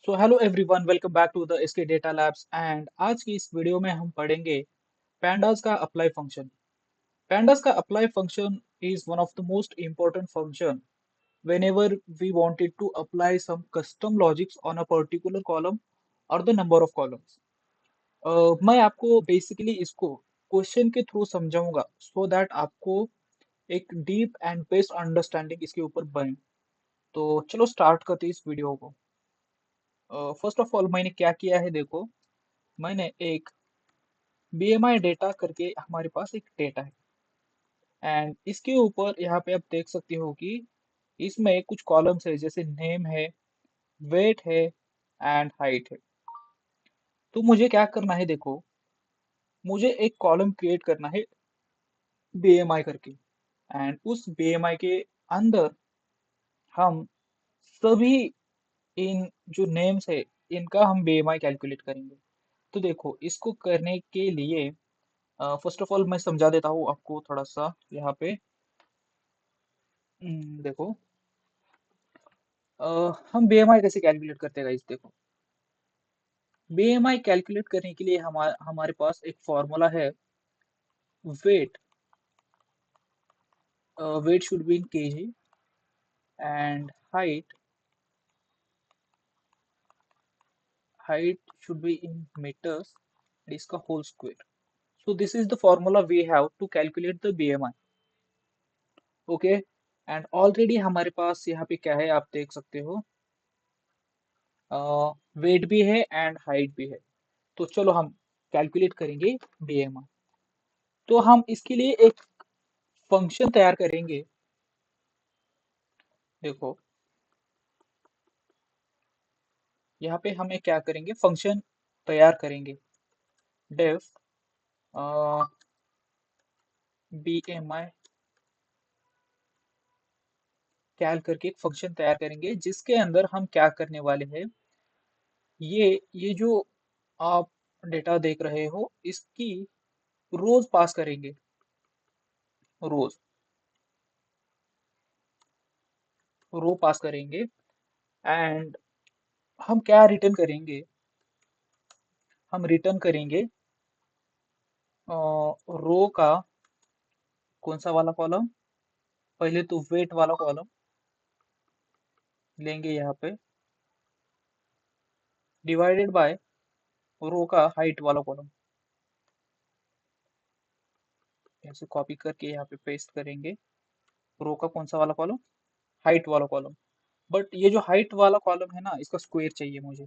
So hello everyone, welcome back to the SK data labs. And आज की इस वीडियो में हम पढ़ेंगे pandas का अप्लाई फंक्शन। pandas का apply function is one of the most important function whenever we wanted to apply some custom logics on a particular column or the number of columns। मैं आपको बेसिकली इसको question के through समझाऊंगा so that आपको एक deep and best understanding इसके ऊपर बने। तो चलो स्टार्ट करते हैं इस वीडियो को। फर्स्ट ऑफ ऑल मैंने क्या किया है, देखो मैंने एक BMI डेटा करके हमारे पास एक डेटा है एंड इसके ऊपर यहाँ पे आप देख सकते हो कि इसमें कुछ कॉलम्स है, जैसे नेम है, वेट है एंड हाइट है। तो मुझे क्या करना है, देखो मुझे एक कॉलम क्रिएट करना है BMI करके एंड उस BMI के अंदर हम सभी इन जो नेम्स है इनका हम BMI कैलकुलेट करेंगे। तो देखो इसको करने के लिए फर्स्ट ऑफ ऑल मैं समझा देता हूँ आपको थोड़ा सा यहाँ पे। देखो हम BMI कैसे कैलकुलेट करते हैं गाइस। देखो BMI कैलकुलेट करने के लिए हमारे पास एक फॉर्मूला है, weight. Weight should be in KG and height should be in metres, इसका whole square. So this is the formula we have to calculate the BMI। Okay, and already हमारे पास यहाँ पे क्या है आप देख सकते हो, वेट भी है एंड हाइट भी है। तो चलो हम कैलकुलेट करेंगे BMI। तो हम इसके लिए एक फंक्शन तैयार करेंगे। देखो यहाँ पे हमें क्या करेंगे, फंक्शन तैयार करेंगे। डेफ BMI कैल करके एक फंक्शन तैयार करेंगे जिसके अंदर हम क्या करने वाले हैं, ये जो आप डेटा देख रहे हो इसकी रोज पास करेंगे। रोज रो पास करेंगे एंड हम क्या रिटर्न करेंगे, हम रिटर्न करेंगे रो का कौन सा वाला कॉलम, पहले तो वेट वाला कॉलम लेंगे यहाँ पे, डिवाइडेड बाय रो का हाइट वाला कॉलम। ऐसे कॉपी करके यहाँ पे पेस्ट करेंगे, रो का कौन सा वाला कॉलम, हाइट वाला कॉलम। बट ये जो हाइट वाला कॉलम है ना, इसका स्क्वायर चाहिए मुझे।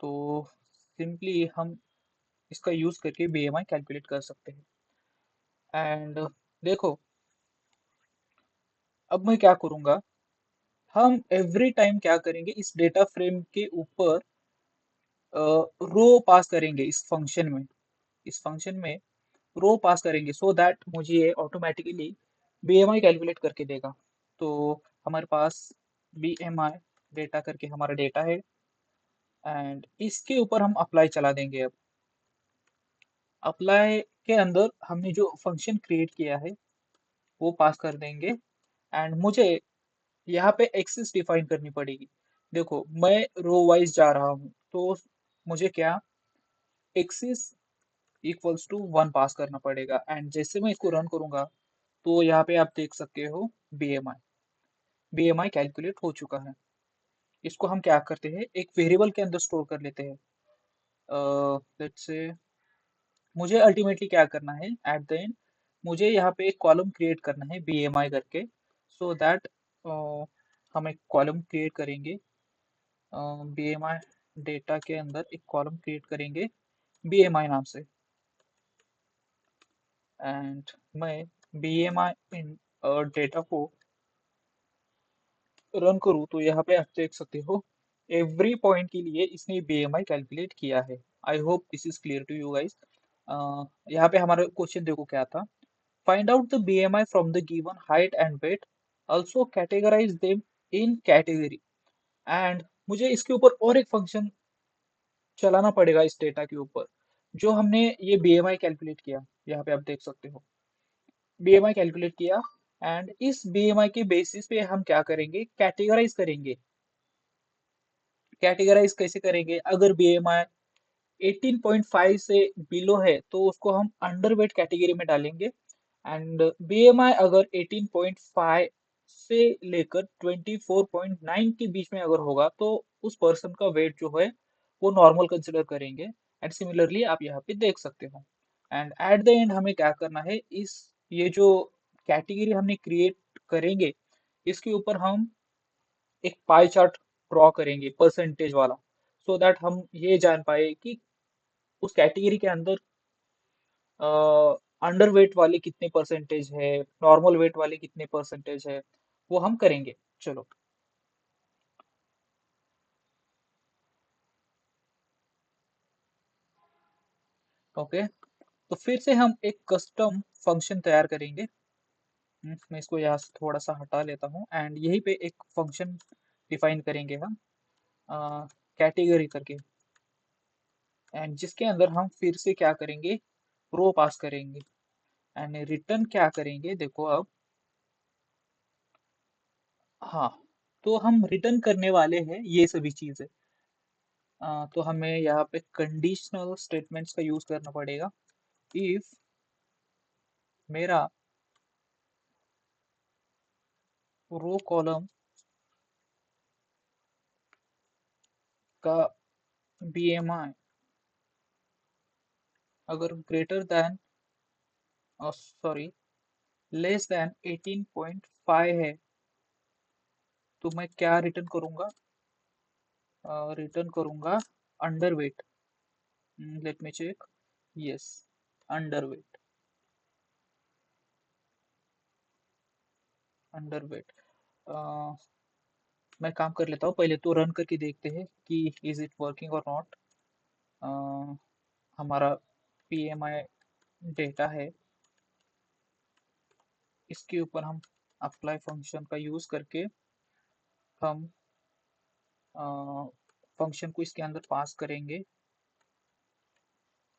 तो सिंपली हम इसका यूज करके BMI कैलकुलेट कर सकते हैं। एंड देखो अब मैं क्या करूंगा, हम एवरी टाइम क्या करेंगे, इस डेटा फ्रेम के ऊपर रो पास करेंगे। इस फंक्शन में रो पास करेंगे सो दैट मुझे ये ऑटोमेटिकली BMI कैलकुलेट करके देगा। तो हमारे पास BMI डेटा करके हमारा डेटा है एंड इसके ऊपर हम अप्लाई चला देंगे। अब अप्लाई के अंदर हमने जो फंक्शन क्रिएट किया है वो पास कर देंगे एंड मुझे यहाँ पे एक्सिस डिफाइन करनी पड़ेगी। देखो मैं रो वाइज जा रहा हूँ तो मुझे क्या एक्सिस इक्वल्स टू 1 पास करना पड़ेगा एंड जैसे मैं इसको रन करूंगा तो यहाँ पे आप देख सकते हो BMI कैलकुलेट हो चुका है। इसको हम क्या करते हैं, एक वेरिएबल के अंदर स्टोर कर लेते हैं। लेट्स से मुझे अल्टीमेटली क्या करना है, एट द एंड मुझे यहाँ पे एक कॉलम क्रिएट करना है BMI करके। सो दैट हम एक कॉलम क्रिएट करेंगे, BMI डेटा के अंदर एक कॉलम क्रिएट करेंगे BMI नाम से एंड मैं BMI इन डेटा को रन करूँ तो यहाँ पे आप देख सकते हो एवरी पॉइंट के लिए इसने BMI कैलकुलेट किया है। I hope this is clear to you guys. यहाँ पे हमारा क्वेश्चन देखो क्या था, find out the BMI from the given height and weight, also categorize them in category. And मुझे इसके ऊपर और एक फंक्शन चलाना पड़ेगा इस डेटा के ऊपर जो हमने ये BMI कैलकुलेट किया। यहाँ पे आप देख सकते हो BMI कैलकुलेट किया एंड इस बीएमआई के बेसिस पे हम क्या करेंगे, कैटेगराइज करेंगे। कैटेगराइज कैसे करेंगे, अगर बीएमआई 18.5 से बिलो है तो उसको हम अंडरवेट कैटेगरी में डालेंगे। एंड बीएमआई अगर 18.5 से लेकर 24.9 के बीच में अगर होगा तो उस पर्सन का वेट जो है वो नॉर्मल कंसिडर करेंगे। एंड सिमिलरली आप यहाँ पे देख सकते हो। एंड एट द एंड हमें क्या करना है, इस ये जो कैटेगरी हमने क्रिएट करेंगे इसके ऊपर हम एक पाई चार्ट ड्रॉ करेंगे परसेंटेज वाला, सो दैट हम ये जान पाए कि उस कैटेगरी के अंदर अंडर वेट वाले कितने परसेंटेज है, नॉर्मल वेट वाले कितने परसेंटेज है, वो हम करेंगे। चलो। ओके, तो फिर से हम एक कस्टम फंक्शन तैयार करेंगे। मैं इसको यहाँ से थोड़ा सा हटा लेता हूँ एंड यहीं पे एक फंक्शन डिफाइन करेंगे हम कैटेगरी करके, एंड जिसके अंदर हम फिर से क्या करेंगे, रो पास करेंगे। एंड रिटर्न क्या करेंगे देखो अब। हाँ, तो हम रिटर्न करने वाले हैं ये सभी चीजें। तो हमें यहाँ पे कंडीशनल स्टेटमेंट्स का यूज करना पड़ेगा। इफ मेरा रो कॉलम का बीएमआई अगर greater than, sorry, less than 18.5 है तो मैं क्या रिटर्न करूंगा, रिटर्न करूंगा under weight. Let me check, yes, under weight, under weight. मैं काम कर लेता हूँ, पहले तो रन करके देखते हैं कि इज इट वर्किंग और नॉट। हमारा पीएमआई डेटा है, इसके ऊपर हम अप्लाई फंक्शन का यूज करके हम फंक्शन को इसके अंदर पास करेंगे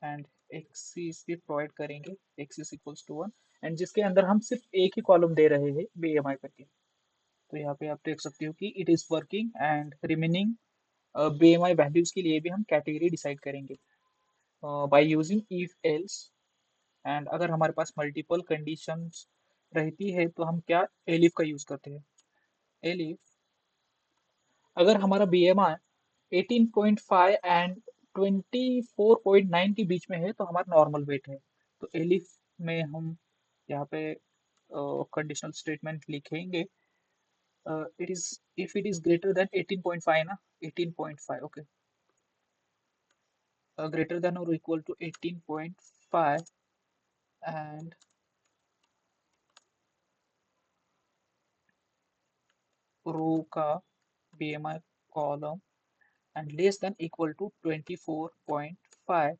एंड एक्सिस भी प्रोवाइड करेंगे, एक्सिस इक्वल्स टू 1, एंड जिसके अंदर हम सिर्फ एक ही कॉलम दे रहे हैं बीएमआई करके। तो यहाँ पे आप देख सकते हो कि it is working and remaining BMI values के लिए भी हम कैटेगरी डिसाइड करेंगे by using if else. And अगर हमारे पास मल्टीपल कंडीशंस रहती है तो हम क्या एलिफ का यूज करते हैं। एलिफ अगर हमारा बीएमआई 18.5 एंड 24.9 के बीच में है तो हमारा नॉर्मल वेट है। तो एलिफ में हम यहाँ पे कंडीशनल स्टेटमेंट लिखेंगे, it is if it is greater than 18.5 ना, 18.5, ओके, ग्रेटर देन और इक्वल टू 18.5 एंड रो का BMI column and less than equal to 24.5,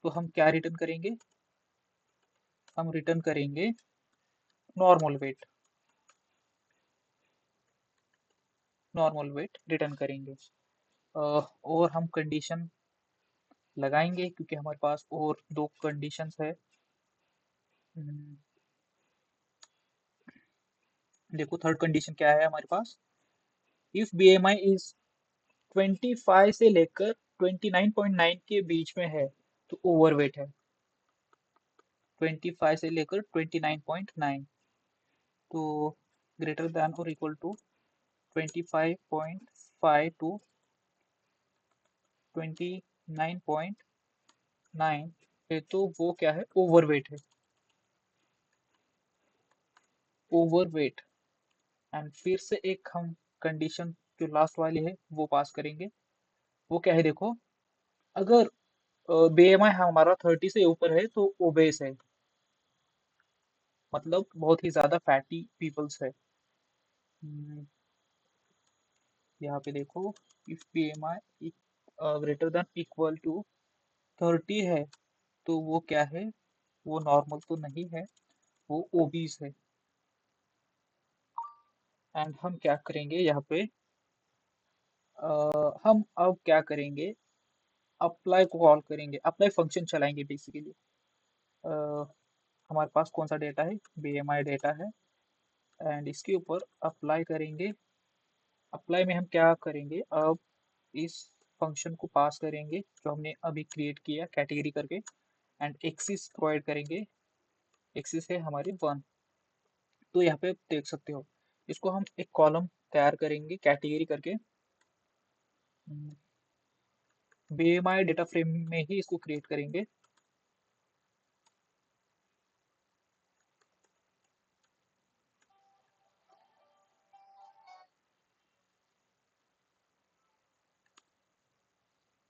तो हम क्या रिटर्न करेंगे, हम रिटर्न करेंगे normal weight, normal weight return करेंगे। और हम कंडीशन लगाएंगे क्योंकि हमारे पास और दो कंडीशंस है। हम्म, देखो थर्ड कंडीशन क्या है हमारे पास, इफ बीएमआई इज 25 से लेकर 29.9 के बीच में है तो ओवरवेट है। 25 से लेकर 29.9, तो ग्रेटर देन और इक्वल टू 25.5 टू 29.9 है तो वो क्या है, ओवरवेट है, ओवरवेट। एंड फिर से एक हम कंडीशन जो लास्ट वाली है वो पास करेंगे। वो क्या है देखो, अगर बीएमआई हमारा 30 से ऊपर है तो ओबेस है, मतलब बहुत ही ज्यादा फैटी पीपल्स है। हम्म, यहाँ पे देखो, if BMI greater than equal to 30 है तो वो क्या है, वो नॉर्मल तो नहीं है, वो ओबीस है। एंड हम क्या करेंगे यहाँ पे, हम अब क्या करेंगे, अप्लाई को कॉल करेंगे, अप्लाई फंक्शन चलाएंगे बेसिकली। हमारे पास कौन सा डेटा है, बीएमआई डेटा है। एंड इसके ऊपर अप्लाई करेंगे। अप्लाई में हम क्या करेंगे, अब इस फंक्शन को पास करेंगे जो हमने अभी क्रिएट किया कैटेगरी करके, एंड एक्सिस प्रोवाइड करेंगे। एक्सिस है हमारी 1। तो यहाँ पे आप देख सकते हो, इसको हम एक कॉलम तैयार करेंगे कैटेगरी करके। बीएमआई डेटा फ्रेम में ही इसको क्रिएट करेंगे।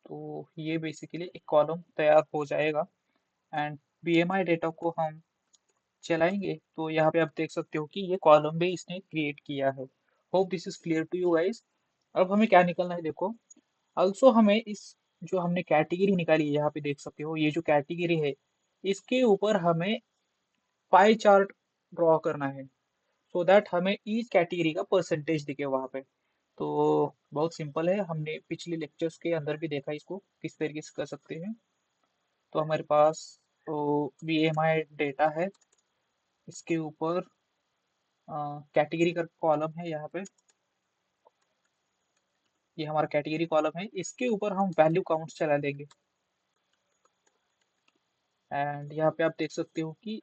तो ये बेसिकली एक कॉलम तैयार हो जाएगा, एंड बीएमआई डेटा को हम चलाएंगे तो यहाँ पे आप देख सकते हो कि ये कॉलम भी इसने क्रिएट किया है। Hope this is clear to you guys. अब हमें क्या निकलना है देखो, also हमें इस जो हमने कैटेगरी निकाली है, यहाँ पे देख सकते हो ये जो कैटेगरी है इसके ऊपर हमें पाई चार्ट ड्रॉ करना है, सो दैट हमें ईच कैटेगरी का परसेंटेज दिखे वहाँ पे। तो बहुत सिंपल है, हमने पिछले लेक्चर्स के अंदर भी देखा इसको किस तरीके से कर सकते हैं। तो हमारे पास तो बीएमआई डेटा है, इसके ऊपर कैटेगरी का कॉलम है यहाँ पे, ये हमारा कैटेगरी कॉलम है, इसके ऊपर हम वैल्यू काउंट चला देंगे। एंड यहाँ पे आप देख सकते हो कि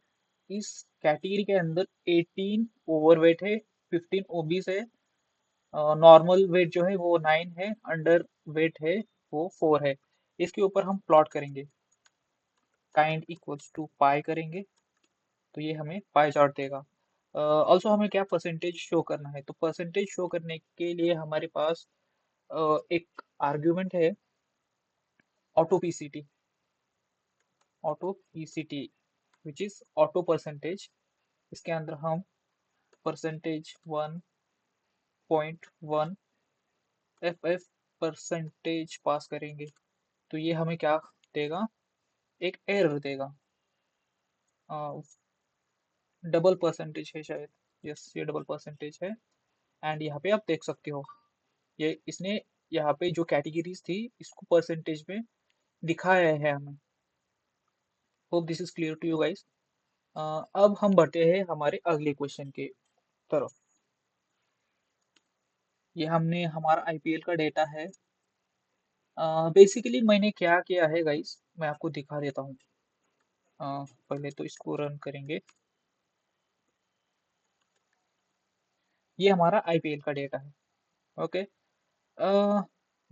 इस कैटेगरी के अंदर 18 ओवरवेट है, 15 ओबीस है, नॉर्मल वेट जो है वो 9 है, अंडर वेट है वो 4 है। इसके ऊपर हम प्लॉट करेंगे, काइंड इक्वल्स टू पाई करेंगे तो ये हमें पाई चार्ट देगा। ऑल्सो हमें क्या परसेंटेज शो करना है, तो परसेंटेज शो करने के लिए हमारे पास एक आर्ग्यूमेंट है auto PCT, auto PCT which is auto percentage. इसके अंदर हम परसेंटेज 1.1 एफ परसेंटेज पास करेंगे तो ये हमें क्या देगा, एक एरर देगा। डबल परसेंटेज है शायद, यस ये डबल परसेंटेज है। एंड यहाँ पे आप देख सकते हो ये इसने यहाँ पे जो कैटेगरीज थी इसको परसेंटेज में दिखाया है हमें। Hope this is clear to you guys. अब हम बढ़ते हैं हमारे अगले क्वेश्चन के तरफ। ये हमने हमारा आईपीएल का डेटा है। बेसिकली मैंने क्या किया है गाइस, मैं आपको दिखा देता हूँ। पहले तो इसको रन करेंगे। ये हमारा आईपीएल का डेटा है, ओके।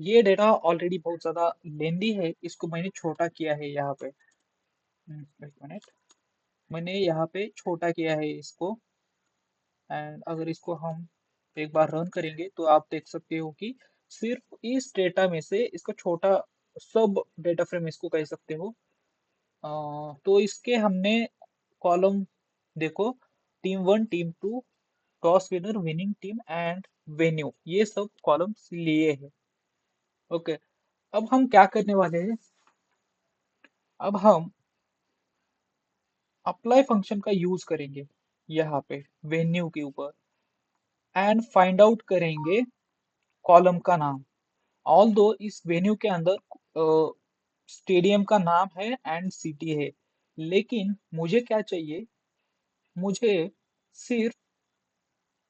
ये डेटा ऑलरेडी बहुत ज़्यादा लेंदी है, इसको मैंने छोटा किया है यहाँ पे। एक मिनट, मैंने यहाँ पे छोटा किया है इसको। एंड अगर इसको हम एक बार रन करेंगे तो आप देख सकते हो कि सिर्फ इस डेटा में से इसका छोटा सब डेटा फ्रेम इसको कह सकते हो। तो इसके हमने कॉलम देखो, team 1 team 2 toss winner winning team and venue, ये सब कॉलम्स लिए हैं, ओके। अब हम क्या करने वाले हैं, अब हम अप्लाई फंक्शन का यूज करेंगे यहाँ पे वेन्यू के ऊपर, एंड फाइंड आउट करेंगे कॉलम का नाम। ऑल दो इस वेन्यू के अंदर स्टेडियम का नाम है एंड सिटी है, लेकिन मुझे क्या चाहिए, मुझे सिर्फ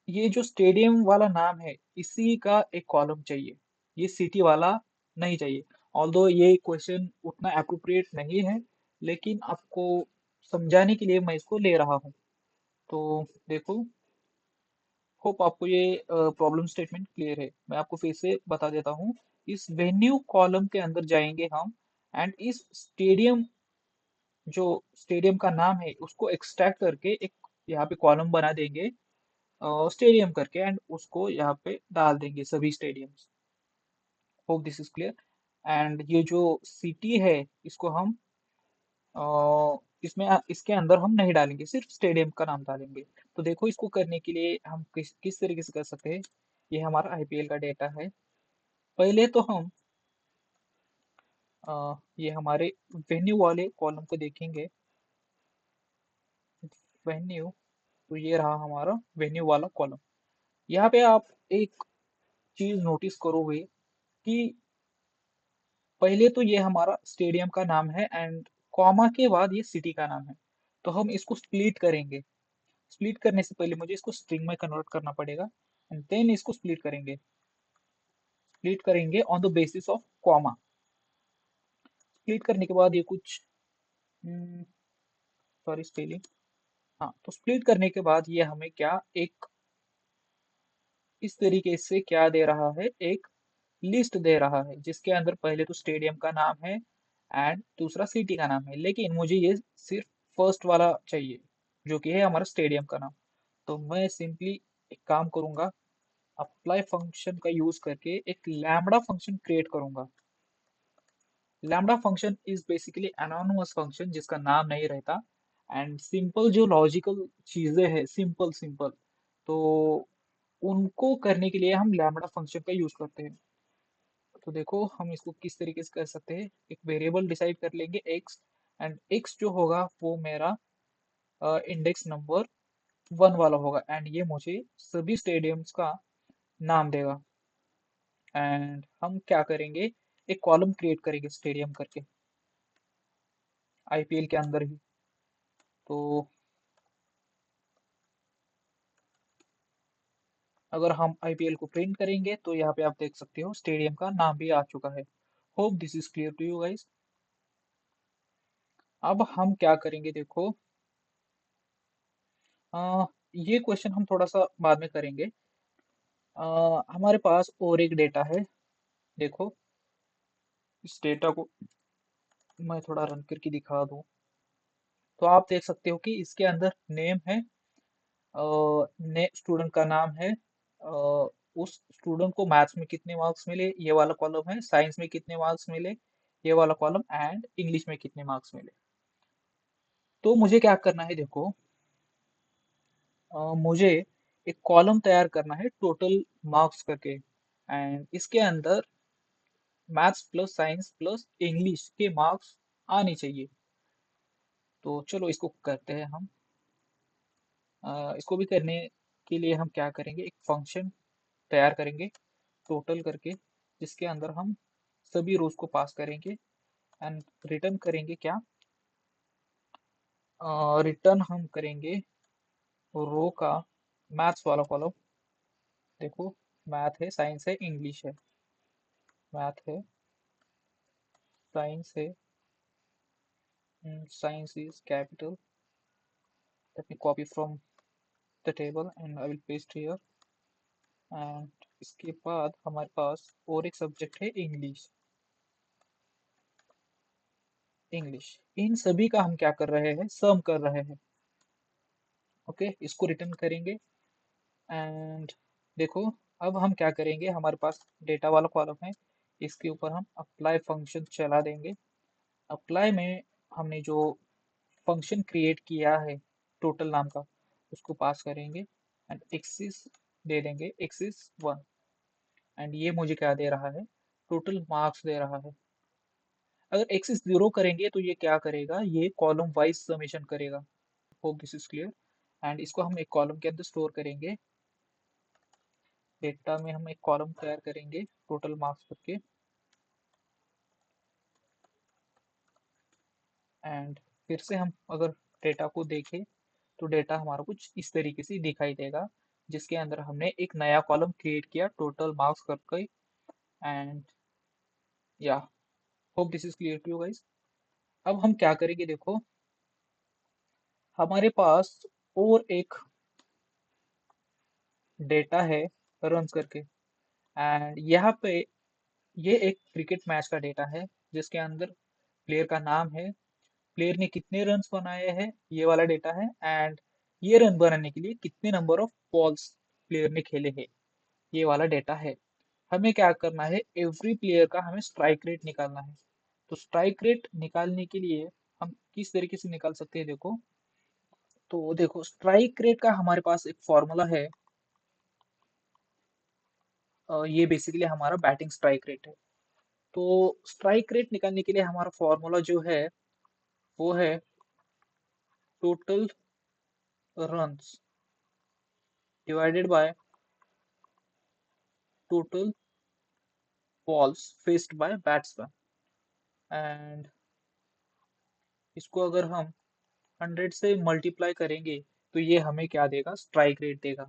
ये जो स्टेडियम वाला नाम है इसी का एक कॉलम चाहिए, ये सिटी वाला नहीं चाहिए। ऑल्दो ये क्वेश्चन उतना अप्रोप्रिएट नहीं है, लेकिन आपको समझाने के लिए मैं इसको ले रहा हूँ। तो देखो, होप आपको ये प्रॉब्लम स्टेटमेंट क्लियर है। मैं आपको फिर से बता देता हूँ, इस वेन्यू कॉलम के अंदर जाएंगे हम, एंड इस स्टेडियम जो स्टेडियम का नाम है उसको एक्सट्रैक्ट करके एक यहाँ पे कॉलम बना देंगे स्टेडियम करके, एंड उसको यहाँ पे डाल देंगे सभी stadiums. Hope this is clear. And ये जो सिटी है इसको हम इसमें इसके अंदर हम नहीं डालेंगे, सिर्फ स्टेडियम का नाम डालेंगे। तो देखो इसको करने के लिए हम किस तरीके से कर सकते हैं। ये हमारा आईपीएल का डेटा है। पहले तो हम ये हमारे वेन्यू वाले कॉलम को देखेंगे, वेन्यू। तो ये रहा हमारा वेन्यू वाला कॉलम। यहाँ पे आप एक चीज नोटिस करोगे कि पहले तो ये हमारा स्टेडियम का नाम है, एंड कॉमा के बाद ये सिटी का नाम है। तो हम इसको स्प्लिट करेंगे, स्प्लिट करने से पहले मुझे इसको स्ट्रिंग में कन्वर्ट करना पड़ेगा एंड देन इसको स्प्लिट करेंगे on the basis of comma. Split करने के बाद ये कुछ सॉरी स्पेलिंग, हाँ, तो स्प्लिट करने के बाद ये हमें क्या एक इस तरीके से क्या दे रहा है, एक लिस्ट दे रहा है जिसके अंदर पहले तो स्टेडियम का नाम है एंड दूसरा सिटी का नाम है, लेकिन मुझे ये सिर्फ फर्स्ट वाला चाहिए जो कि है हमारा स्टेडियम का नाम। तो मैं सिंपली एक काम करूंगा, अप्लाई फंक्शन का यूज करके एक लैम्बडा फंक्शन क्रिएट करूंगा। Lambda function is basically anonymous function जिसका नाम नहीं रहता एंड सिंपल जो लॉजिकल चीजें हैं, सिंपल सिंपल, तो उनको करने के लिए हम लैम्बडा फंक्शन का यूज करते हैं। तो देखो हम इसको किस तरीके से कर सकते हैं, एक वेरिएबल डिसाइड कर लेंगे x एंड x जो होगा वो मेरा इंडेक्स नंबर 1 वाला होगा एंड ये मुझे सभी स्टेडियम्स का नाम देगा। एंड हम क्या करेंगे, एक कॉलम क्रिएट करेंगे स्टेडियम करके आईपीएल के अंदर ही। तो अगर हम आईपीएल को प्रिंट करेंगे तो यहाँ पे आप देख सकते हो स्टेडियम का नाम भी आ चुका है। Hope this is clear to you guys. अब हम क्या करेंगे देखो, अ, ये क्वेश्चन हम थोड़ा सा बाद में करेंगे। हमारे पास और एक डेटा है, देखो इस डेटा को मैं थोड़ा रन करके दिखा दूं तो आप देख सकते हो कि इसके अंदर नेम है, ने स्टूडेंट का नाम है, उस स्टूडेंट को मैथ्स में कितने मार्क्स मिले ये वाला कॉलम है, साइंस में कितने मार्क्स मिले ये वाला कॉलम एंड इंग्लिश में कितने मार्क्स मिले। तो मुझे क्या करना है देखो, मुझे एक कॉलम तैयार करना है टोटल मार्क्स करके एंड इसके अंदर maths plus science plus English के मार्क्स आने चाहिए। तो चलो इसको करते हैं हम। इसको भी करने के लिए हम क्या करेंगे, एक फंक्शन तैयार करेंगे टोटल करके जिसके अंदर हम सभी रोज को पास करेंगे एंड रिटर्न करेंगे क्या, रिटर्न हम करेंगे रो का मैथ्स वाला कॉलम। देखो मैथ है, साइंस है, इंग्लिश है, मैथ है, साइंस है, science is capital, let me copy from the table and I will paste here and इसके बाद हमारे पास और एक सब्जेक्ट है इंग्लिश। इंग्लिश इन सभी का हम क्या कर रहे हैं, सम कर रहे हैं। ओके इसको रिटर्न करेंगे एंड देखो अब हम क्या करेंगे, हमारे पास डेटा वाला कॉलम है, इसके ऊपर हम अप्लाई फंक्शन चला देंगे। अप्लाई में हमने जो फंक्शन क्रिएट किया है टोटल नाम का उसको पास करेंगे एंड एक्सिस दे देंगे, एक्सिस 1 एंड ये मुझे क्या दे रहा है, टोटल मार्क्स दे रहा है। अगर एक्सिस 0 करेंगे तो ये क्या करेगा, ये कॉलम वाइज समेशन करेगा। Hope this is clear and इसको हम एक कॉलम के अंदर स्टोर करेंगे। डेटा में हम एक कॉलम तैयार करेंगे टोटल मार्क्स करके एंड फिर से हम अगर डेटा को देखें तो डेटा हमारा कुछ इस तरीके से दिखाई देगा जिसके अंदर हमने एक नया कॉलम क्रिएट किया टोटल मार्क्स करके एंड या hope this is clear to you guys. अब हम क्या करेंगे देखो, हमारे पास और एक डेटा है रन करके एंड यहाँ पे ये एक क्रिकेट मैच का डेटा है जिसके अंदर प्लेयर का नाम है, प्लेयर ने कितने रन्स बनाए हैं ये वाला डेटा है एंड ये रन बनाने के लिए कितने नंबर ऑफ बॉल्स प्लेयर ने खेले हैं ये वाला डेटा है। हमें क्या करना है, एवरी प्लेयर का हमें स्ट्राइक रेट निकालना है। तो स्ट्राइक रेट निकालने के लिए हम किस तरीके से निकाल सकते हैं देखो, तो देखो स्ट्राइक रेट का हमारे पास एक फॉर्मूला है, ये बेसिकली हमारा बैटिंग स्ट्राइक रेट है। तो स्ट्राइक रेट निकालने के लिए हमारा फॉर्मूला जो है वो है total runs divided by total balls faced by batsman and इसको अगर हम 100 से मल्टीप्लाई करेंगे तो ये हमें क्या देगा, स्ट्राइक रेट देगा।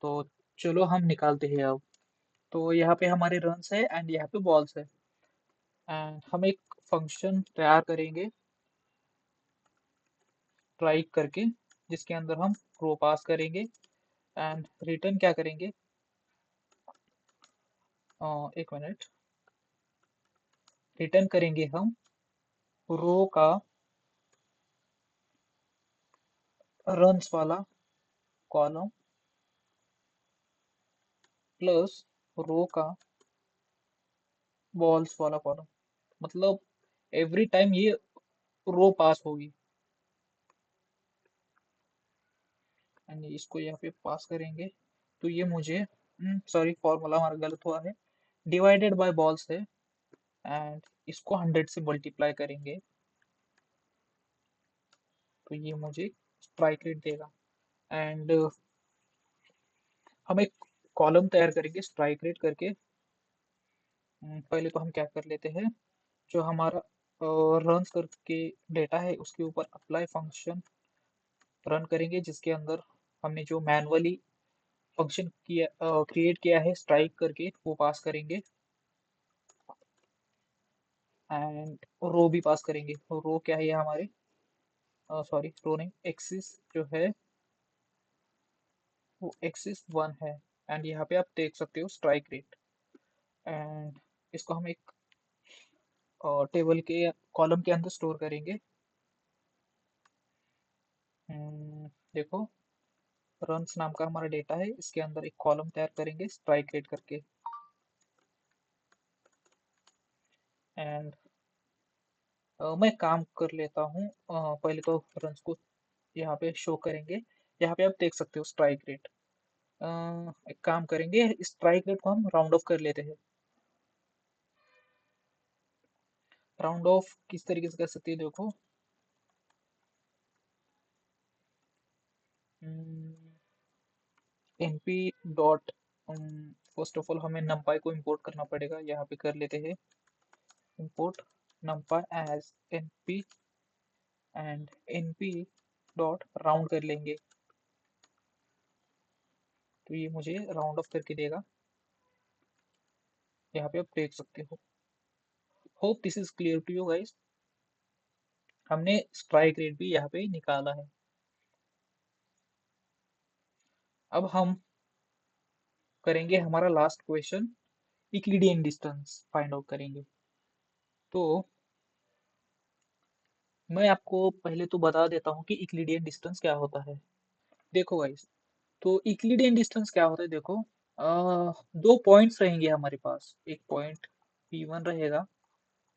तो चलो हम निकालते हैं अब। तो यहाँ पे हमारे रन्स है एंड यहाँ पे बॉल्स है, एंड हम एक फंक्शन तैयार करेंगे स्ट्राइक करके, जिसके अंदर हम रो पास करेंगे एंड रिटर्न क्या करेंगे, एक मिनट, रिटर्न करेंगे हम रो का रन्स वाला कॉलम प्लस रो का बॉल्स वाला कॉलम। मतलब एवरी टाइम ये रो पास होगी एंड इसको यहाँ पे पास करेंगे। तो ये मुझे, सॉरी फॉर्मूला हमारा गलत हुआ है, डिवाइडेड बाय बॉल्स है एंड इसको 100 से मल्टीप्लाई करेंगे तो ये मुझे स्ट्राइक रेट देगा। एंड हम एक कॉलम तैयार करेंगे स्ट्राइक रेट करके। पहले तो हम क्या कर लेते हैं, जो हमारा रन करके डेटा है उसके ऊपर अप्लाई फंक्शन रन करेंगे, जिसके अंदर हमने जो मैनुअली फंक्शन किया क्रिएट किया है स्ट्राइक करके वो पास करेंगे एंड रो भी पास करेंगे। रो क्या है ये हमारे, सॉरी रो नहीं, एक्सिस जो है वो एक्सिस 1 है एंड यहाँ पे आप देख सकते हो स्ट्राइक रेट। एंड इसको हम एक टेबल के कॉलम के अंदर स्टोर करेंगे। देखो, रन्स नाम का हमारा डेटा है, इसके अंदर एक कॉलम तैयार करेंगे स्ट्राइक रेट करके एंड मैं काम कर लेता हूँ। पहले तो रन्स को यहाँ पे शो करेंगे। यहाँ पे आप देख सकते हो स्ट्राइक रेट। एक काम करेंगे, स्ट्राइक रेट को हम राउंड ऑफ कर लेते हैं। राउंड ऑफ किस तरीके से कर सकते हैं, देखो, np dot, first of all हमें numpy को इंपोर्ट करना पड़ेगा। यहाँ पे कर लेते हैं import numpy as np and np dot round कर लेंगे तो ये मुझे राउंड ऑफ करके देगा। यहाँ पे आप देख सकते हो। Hope this is clear to you guys. हमने स्ट्राइक रेट भी यहाँ पे निकाला है। अब हम करेंगे हमारा last question, Euclidean distance find out करेंगे। तो मैं आपको पहले तो बता देता हूँ कि यूक्लिडियन डिस्टेंस क्या होता है। देखो गाइस, तो यूक्लिडियन डिस्टेंस क्या होता है, देखो, दो पॉइंट्स रहेंगे हमारे पास। एक पॉइंट P1 रहेगा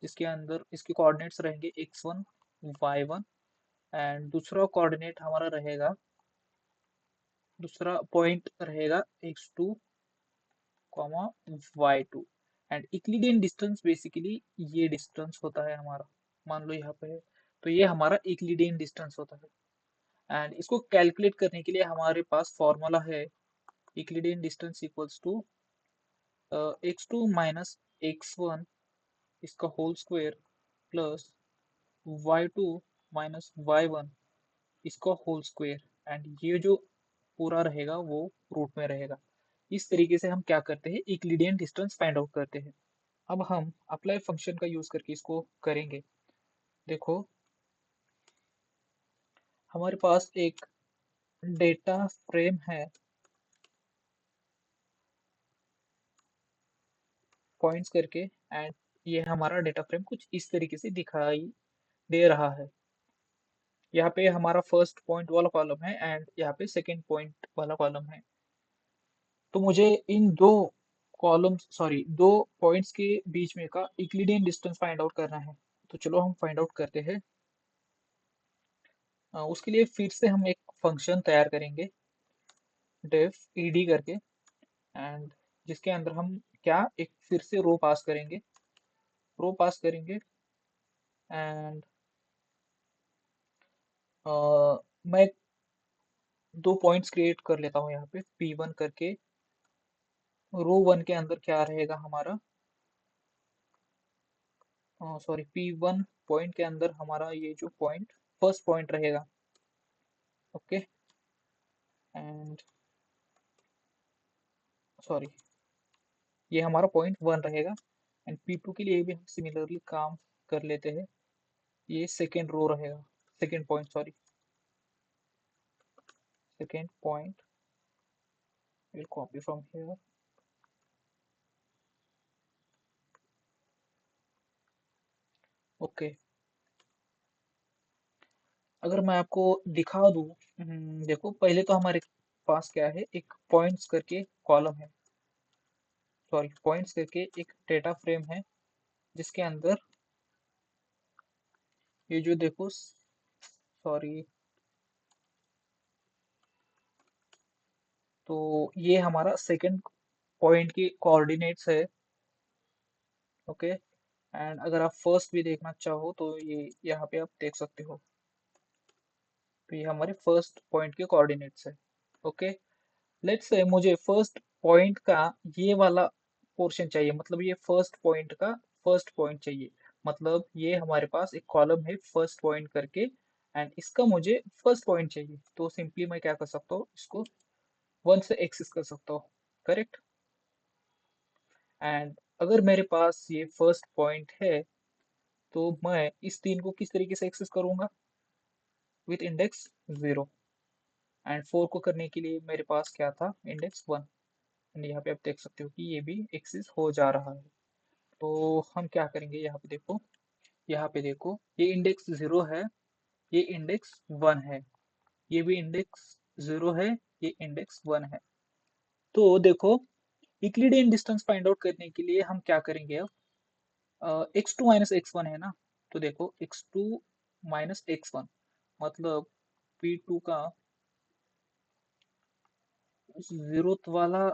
जिसके अंदर इसके कोऑर्डिनेट्स रहेंगे x1 y1 एंड दूसरा कोऑर्डिनेट हमारा रहेगा, दूसरा पॉइंट रहेगा x2 y2 and Euclidean distance basically ये डिस्टेंस होता है हमारा। मान लो यहाँ पे है, तो ये हमारा यूक्लिडियन डिस्टेंस होता है एंड इसको कैलकुलेट करने के लिए हमारे पास फॉर्मूला है, Euclidean distance equals to x2 minus x1 इसका whole square plus y2 minus y1 इसका होल स्क्वायर एंड ये जो पूरा रहेगा वो रूट में रहेगा। इस तरीके से हम क्या करते हैं, यूक्लिडियन डिस्टेंस फाइंड आउट करते हैं। अब हम अप्लाई फंक्शन का यूज करके इसको करेंगे। देखो, हमारे पास एक डेटा फ्रेम है पॉइंट्स करके एंड ये हमारा डेटा फ्रेम कुछ इस तरीके से दिखाई दे रहा है। यहाँ पे हमारा फर्स्ट पॉइंट वाला कॉलम है एंड यहाँ पे सेकंड पॉइंट वाला कॉलम है। तो मुझे इन दो कॉलम्स, सॉरी, दो पॉइंट्स के बीच में का यूक्लिडियन डिस्टेंस फाइंड आउट करना है। तो चलो हम फाइंड आउट करते हैं। उसके लिए फिर से हम एक फंक्शन तैयार करेंगे डेफ ed करके एंड जिसके अंदर हम क्या, एक फिर से रो पास करेंगे, रो पास करेंगे एंड मैं दो पॉइंट्स क्रिएट कर लेता हूँ यहाँ पे P1 करके। रो 1 के अंदर क्या रहेगा हमारा, सॉरी P1 पॉइंट के अंदर हमारा ये जो पॉइंट फर्स्ट पॉइंट रहेगा। ओके, एंड सॉरी, ये हमारा पॉइंट 1 रहेगा। एंड P2 के लिए भी हम सिमिलरली काम कर लेते हैं। ये सेकेंड रो रहेगा, second point, sorry, second point will copy from here. Okay, अगर मैं आपको दिखा दूं, देखो पहले तो हमारे पास क्या है, एक पॉइंट्स करके कॉलम है, सॉरी पॉइंट्स करके एक डेटा फ्रेम है, जिसके अंदर ये जो देखो, सॉरी, तो ये हमारा सेकंड पॉइंट की कोऑर्डिनेट्स है। ओके, एंड अगर आप फर्स्ट भी देखना चाहो तो ये यहाँ पे आप देख सकते हो। तो ये हमारे फर्स्ट पॉइंट के कोऑर्डिनेट्स है। ओके, लेट्स से मुझे फर्स्ट पॉइंट का ये वाला पोर्शन चाहिए, मतलब ये फर्स्ट पॉइंट का फर्स्ट पॉइंट चाहिए। मतलब ये हमारे पास एक कॉलम है फर्स्ट पॉइंट करके, एंड इसका मुझे फर्स्ट पॉइंट चाहिए। तो सिंपली मैं क्या कर सकता हूँ, इसको 1 से एक्सेस कर सकता हूँ, करेक्ट। एंड अगर मेरे पास ये फर्स्ट पॉइंट है, तो मैं इस 3 को किस तरीके से एक्सेस करूंगा, विथ इंडेक्स 0। एंड 4 को करने के लिए मेरे पास क्या था, इंडेक्स 1। एंड यहाँ पे आप देख सकते हो कि ये भी एक्सेस हो जा रहा है। तो हम क्या करेंगे, यहाँ पे देखो, यहाँ पे देखो, ये इंडेक्स 0 है, ये इंडेक्स 1 है, ये भी इंडेक्स 0 है, ये इंडेक्स 1 है। तो देखो, यूक्लिडियन डिस्टेंस फाइंड आउट करने के लिए हम क्या करेंगे अब, x2 माइनस x1 है ना, तो देखो x2 माइनस x1 मतलब P2 का जीरोथ वाला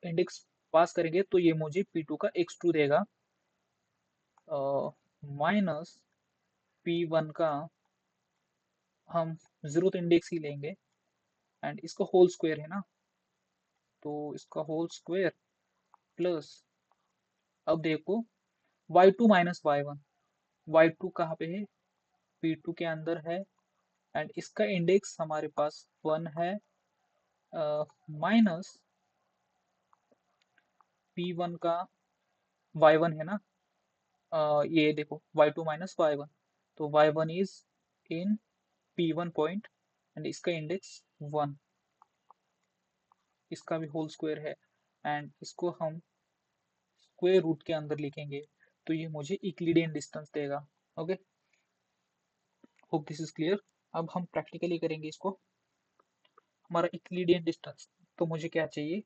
इंडेक्स पास करेंगे तो ये मुझे P2 का x2 देगा, माइनस P1 का हम जीरोथ इंडेक्स ही लेंगे, एंड इसका होल स्क्वायर है ना, तो इसका होल स्क्वायर प्लस, अब देखो y2 माइनस y1, y2 कहाँ पे है, P2 के अंदर है, एंड इसका इंडेक्स हमारे पास 1 है, माइनस P1 का y1 है ना, ये देखो y2 माइनस y1, तो y1 is in P1 point, and इसका इंडेक्स 1, इसका भी होल स्क्वायर है, एंड इसको हम स्क्वायर रूट के अंदर लिखेंगे, तो ये मुझे यूक्लिडियन डिस्टेंस देगा। Okay, hope this is clear. अब हम प्रैक्टिकली करेंगे इसको, हमारा यूक्लिडियन डिस्टेंस, तो मुझे क्या चाहिए,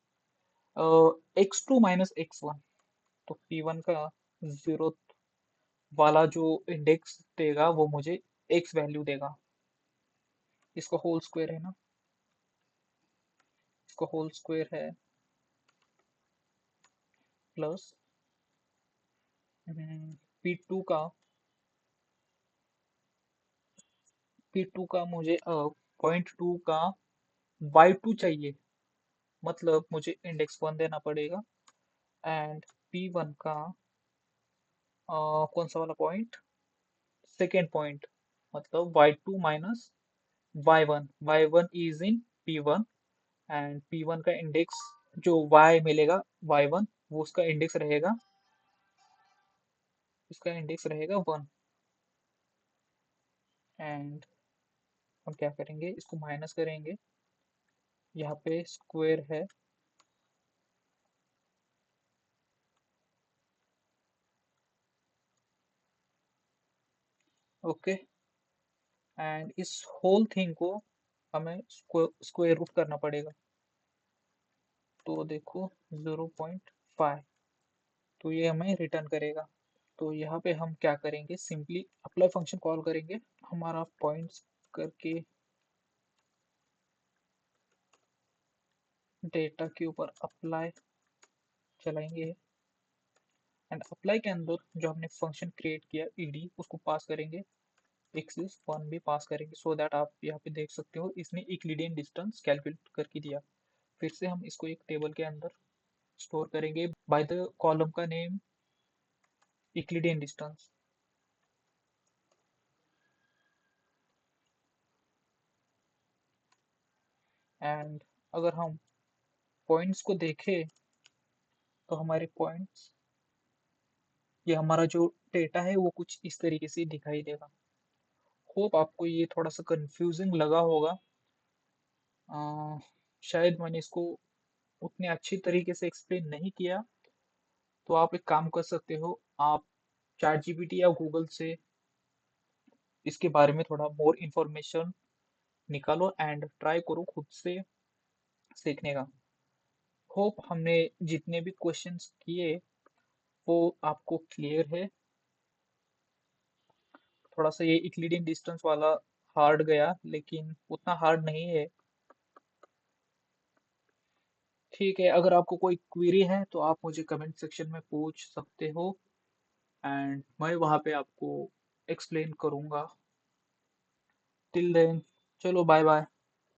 x2 माइनस x1, तो P1 का जीरो वाला जो इंडेक्स देगा वो मुझे x वैल्यू देगा, इसका होल स्क्वायर है ना, इसका होल स्क्वायर है प्लस P2 का, P2 का मुझे .2 का y2 चाहिए, मतलब मुझे इंडेक्स 1 देना पड़ेगा, एंड P1 का कौन सा वाला पॉइंट, सेकेंड पॉइंट, मतलब y2 minus y1, y1 is in P1, and P1 का इंडेक्स जो y मिलेगा y1, वो उसका इंडेक्स रहेगा, इसका इंडेक्स रहेगा 1, एंड हम क्या करेंगे, इसको माइनस करेंगे, यहाँ पे स्क्वायर है, ओके, एंड इस होल थिंग को हमें स्क्वायर रूट करना पड़ेगा, तो देखो 0.5, तो ये हमें रिटर्न करेगा। तो यहाँ पे हम क्या करेंगे, सिंपली अप्लाई फंक्शन कॉल करेंगे, हमारा पॉइंट्स करके डेटा के ऊपर अप्लाई चलाएंगे, एंड अप्लाई के अंदर जो हमने फंक्शन क्रिएट किया ed उसको पास करेंगे, एक्सिस 1 भी पास करेंगे, सो दैट आप यहाँ पे देख सकते हो इसने यूक्लिडियन डिस्टेंस कैलकुलेट करके दिया। फिर से हम इसको एक टेबल के अंदर स्टोर करेंगे बाय द कॉलम का नेम यूक्लिडियन डिस्टेंस। एंड अगर हम पॉइंट्स को देखें तो हमारे पॉइंट्स, ये हमारा जो डेटा है वो कुछ इस तरीके से दिखाई देगा। होप आपको ये थोड़ा सा कंफ्यूजिंग लगा होगा। अ, शायद मैंने इसको उतने अच्छी तरीके से एक्सप्लेन नहीं किया। तो आप एक काम कर सकते हो, आप चैट जीपीटी या गूगल से इसके बारे में थोड़ा मोर इन्फॉर्मेशन निकालो एंड ट्राई करो खुद से सीखने का। होप हमने जितने भी क्वेश्चंस किए वो आपको क्लियर है। थोड़ा सा ये यूक्लिडियन डिस्टेंस वाला हार्ड गया, लेकिन उतना हार्ड नहीं है। ठीक है, अगर आपको कोई क्वेरी है तो आप मुझे कमेंट सेक्शन में पूछ सकते हो एंड मैं वहाँ पे आपको एक्सप्लेन करूँगा। टिल देन, चलो बाय बाय।